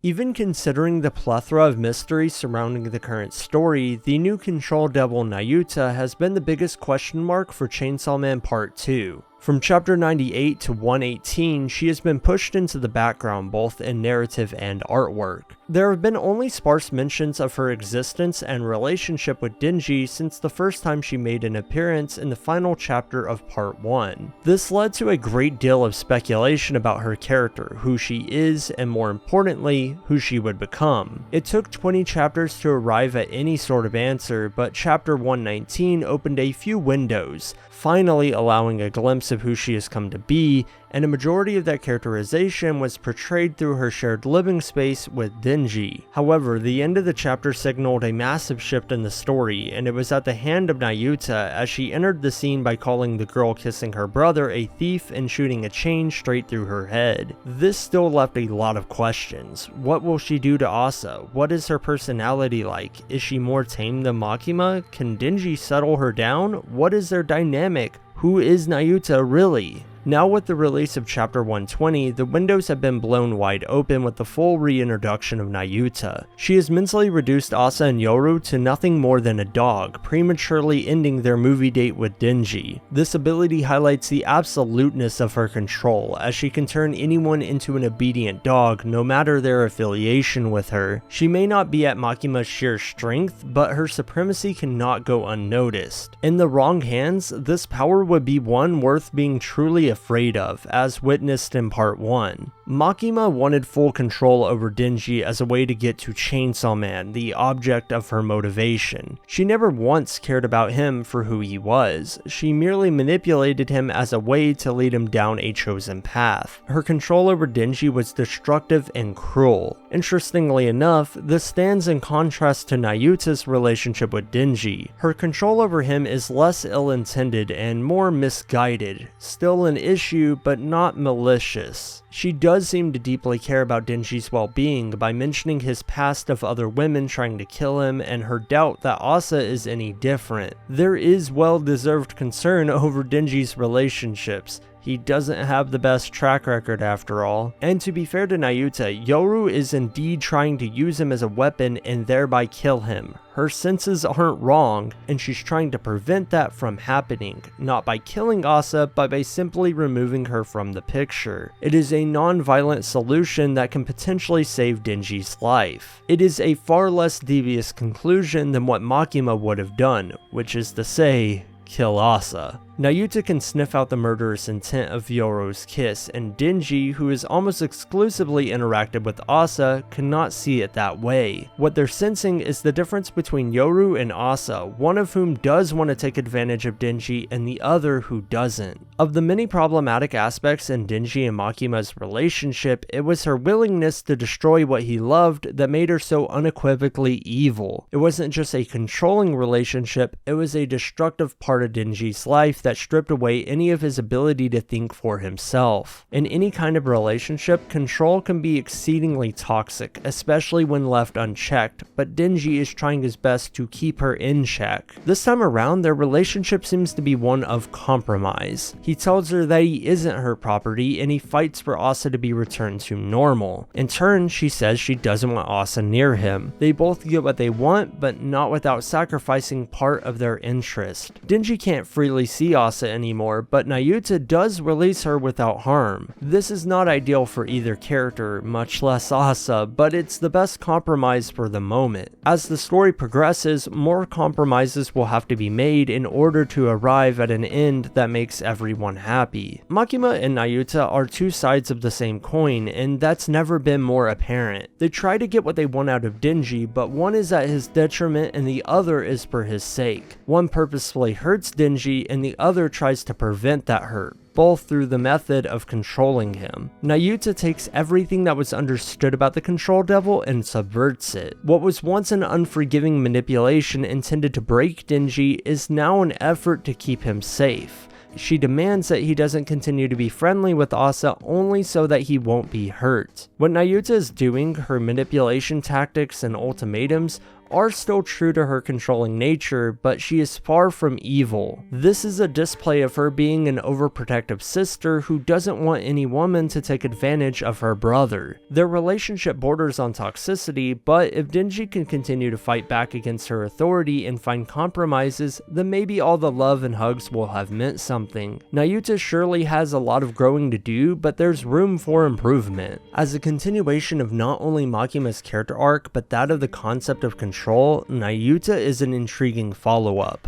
Even considering the plethora of mystery surrounding the current story, the new control devil Nayuta has been the biggest question mark for Chainsaw Man Part 2. From chapter 98 to 118, she has been pushed into the background both in narrative and artwork. There have been only sparse mentions of her existence and relationship with Denji since the first time she made an appearance in the final chapter of Part 1. This led to a great deal of speculation about her character, who she is, and more importantly, who she would become. It took 20 chapters to arrive at any sort of answer, but chapter 119 opened a few windows, finally allowing a glimpse of who she has come to be, and a majority of that characterization was portrayed through her shared living space with Denji. However, the end of the chapter signaled a massive shift in the story, and it was at the hand of Nayuta as she entered the scene by calling the girl kissing her brother a thief and shooting a chain straight through her head. This still left a lot of questions. What will she do to Asa? What is her personality like? Is she more tame than Makima? Can Denji settle her down? What is their dynamic? Who is Nayuta really? Now with the release of chapter 120, the windows have been blown wide open with the full reintroduction of Nayuta. She has mentally reduced Asa and Yoru to nothing more than a dog, prematurely ending their movie date with Denji. This ability highlights the absoluteness of her control, as she can turn anyone into an obedient dog no matter their affiliation with her. She may not be at Makima's sheer strength, but her supremacy cannot go unnoticed. In the wrong hands, this power would be one worth being truly afraid of, as witnessed in Part 1. Makima wanted full control over Denji as a way to get to Chainsaw Man, the object of her motivation. She never once cared about him for who he was. She merely manipulated him as a way to lead him down a chosen path. Her control over Denji was destructive and cruel. Interestingly enough, this stands in contrast to Nayuta's relationship with Denji. Her control over him is less ill-intended and more misguided, still an issue but not malicious. She does seem to deeply care about Denji's well-being by mentioning his past of other women trying to kill him and her doubt that Asa is any different. There is well-deserved concern over Denji's relationships. He doesn't have the best track record after all. And to be fair to Nayuta, Yoru is indeed trying to use him as a weapon and thereby kill him. Her senses aren't wrong, and she's trying to prevent that from happening, not by killing Asa, but by simply removing her from the picture. It is a non-violent solution that can potentially save Denji's life. It is a far less devious conclusion than what Makima would have done, which is to say, kill Asa. Nayuta can sniff out the murderous intent of Yoru's kiss, and Denji, who is almost exclusively interacted with Asa, cannot see it that way. What they're sensing is the difference between Yoru and Asa, one of whom does want to take advantage of Denji and the other who doesn't. Of the many problematic aspects in Denji and Makima's relationship, it was her willingness to destroy what he loved that made her so unequivocally evil. It wasn't just a controlling relationship, it was a destructive part of Denji's life that stripped away any of his ability to think for himself. In any kind of relationship, control can be exceedingly toxic, especially when left unchecked, but Denji is trying his best to keep her in check. This time around, their relationship seems to be one of compromise. He tells her that he isn't her property, and he fights for Asa to be returned to normal. In turn, she says she doesn't want Asa near him. They both get what they want, but not without sacrificing part of their interest. Denji can't freely see Asa anymore, but Nayuta does release her without harm. This is not ideal for either character, much less Asa, but it's the best compromise for the moment. As the story progresses, more compromises will have to be made in order to arrive at an end that makes everyone happy. Makima and Nayuta are two sides of the same coin, and that's never been more apparent. They try to get what they want out of Denji, but one is at his detriment and the other is for his sake. One purposefully hurts Denji and the other tries to prevent that hurt, both through the method of controlling him. Nayuta takes everything that was understood about the Control Devil and subverts it. What was once an unforgiving manipulation intended to break Denji is now an effort to keep him safe. She demands that he doesn't continue to be friendly with Asa only so that he won't be hurt. What Nayuta is doing, her manipulation tactics and ultimatums, are still true to her controlling nature, but she is far from evil. This is a display of her being an overprotective sister who doesn't want any woman to take advantage of her brother. Their relationship borders on toxicity, but if Denji can continue to fight back against her authority and find compromises, then maybe all the love and hugs will have meant something. Nayuta surely has a lot of growing to do, but there's room for improvement. As a continuation of not only Makima's character arc, but that of the concept of control, Nayuta is an intriguing follow-up.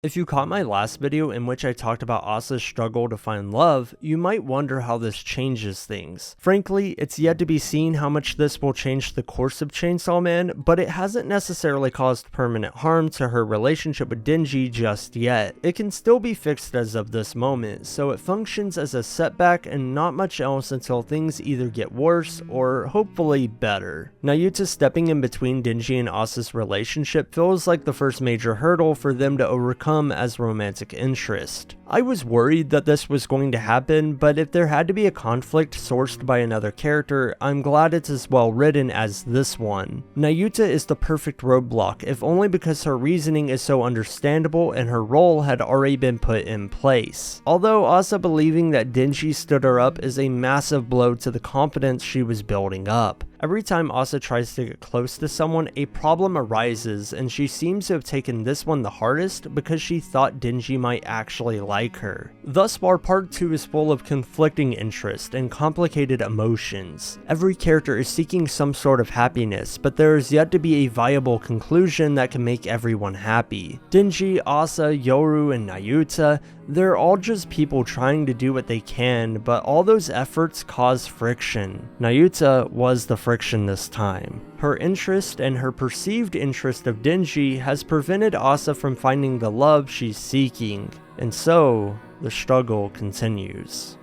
If you caught my last video in which I talked about Asa's struggle to find love, you might wonder how this changes things. Frankly, it's yet to be seen how much this will change the course of Chainsaw Man, but it hasn't necessarily caused permanent harm to her relationship with Denji just yet. It can still be fixed as of this moment, so it functions as a setback and not much else until things either get worse or hopefully better. Nayuta stepping in between Denji and Asa's relationship feels like the first major hurdle for them to overcome as romantic interest. I was worried that this was going to happen, but if there had to be a conflict sourced by another character, I'm glad it's as well written as this one. Nayuta is the perfect roadblock, if only because her reasoning is so understandable and her role had already been put in place. Although Asa believing that Denji stood her up is a massive blow to the confidence she was building up. Every time Asa tries to get close to someone, a problem arises, and she seems to have taken this one the hardest because she thought Denji might actually like her. Thus far, part 2 is full of conflicting interest and complicated emotions. Every character is seeking some sort of happiness, but there is yet to be a viable conclusion that can make everyone happy. Denji, Asa, Yoru, and Nayuta, they're all just people trying to do what they can, but all those efforts cause friction. Nayuta was the friction this time. Her interest and her perceived interest of Denji has prevented Asa from finding the love she's seeking, and so the struggle continues.